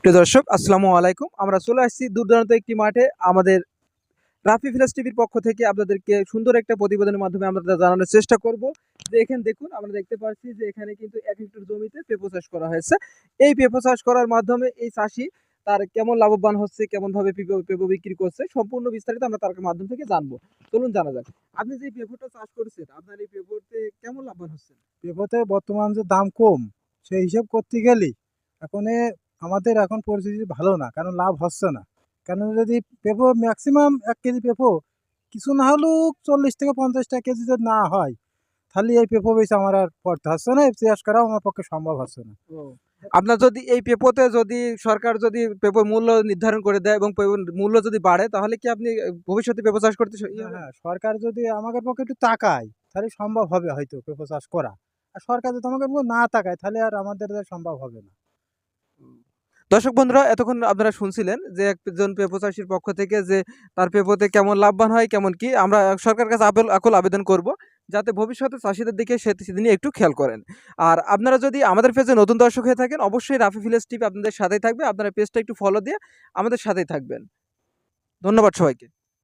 প্রিয় দর্শক, আসসালামু আলাইকুম। আমরা চলে আসছি দুর্দান্ত একটি মাঠে। আমাদের রাফি ভিলেজ টিভির পক্ষ থেকে আপনাদেরকে সুন্দর একটা প্রতিবেদনের মাধ্যমে আমরা জানানোর চেষ্টা করব যে এখানে দেখুন, আমরা দেখতে পাচ্ছি যে এখানে কিন্তু ১ হেক্টর জমিতে পেঁপো চাষ করা হয়েছে। এই পেঁপো চাষ করার মাধ্যমে এই চাষী তার কেমন লাভবান হচ্ছে, কেমনভাবে পেঁপো বিক্রি করছে, সম্পূর্ণ বিস্তারিত আমরা তার মাধ্যম থেকে জানবো। চলুন জানা যাক। আপনি যে পেঁপোটা চাষ করেছেন, আপনার এই পেঁপোতে কেমন লাভবান হচ্ছেন? পেঁপোতে বর্তমান যে দাম কম, সেই হিসেব করতে গেলে এখন আমাদের এখন পরিস্থিতি ভালো না, কারণ লাভ হচ্ছে না। কারণ যদি পেঁপো ম্যাক্সিমাম ১ কেজি পেঁপো কিছু না হলেও ৪০ থেকে ৫০ টাকা কেজি যদি না হয়, তাহলে এই পেঁপো বেচে আমার আর পড়তে হচ্ছে না, এই চাষ করাও আমার পক্ষে সম্ভব হচ্ছে না। আপনার যদি এই পেঁপোতে যদি সরকার যদি পেঁপোর মূল্য নির্ধারণ করে দেয় এবং পেঁপোর মূল্য যদি বাড়ে, তাহলে কি আপনি ভবিষ্যতে পেঁপো চাষ করতে হ্যাঁ, সরকার যদি আমাদের পক্ষে একটু তাকায় তাহলে সম্ভব হবে হয়তো পেঁপো চাষ করা। আর সরকার যদি আমাদের উপর না তাকায় তাহলে আর আমাদের দ্বারা সম্ভব হবে না। দর্শক বন্ধুরা, এতক্ষণ আপনারা শুনছিলেন যে একজন পেঁপো চাষির পক্ষ থেকে যে তার পেঁপোতে কেমন লাভবান হয়, কেমন কি আমরা সরকারের কাছে আকুল আবেদন করব যাতে ভবিষ্যতে চাষিদের দিকে সেদিকে একটু খেয়াল করেন। আর আপনারা যদি আমাদের পেজে নতুন দর্শক হয়ে থাকেন, অবশ্যই রাফি ভিলেজ টিভি আপনাদের সাথেই থাকবে। আপনারা পেজটা একটু ফলো দিয়ে আমাদের সাথেই থাকবেন। ধন্যবাদ সবাইকে।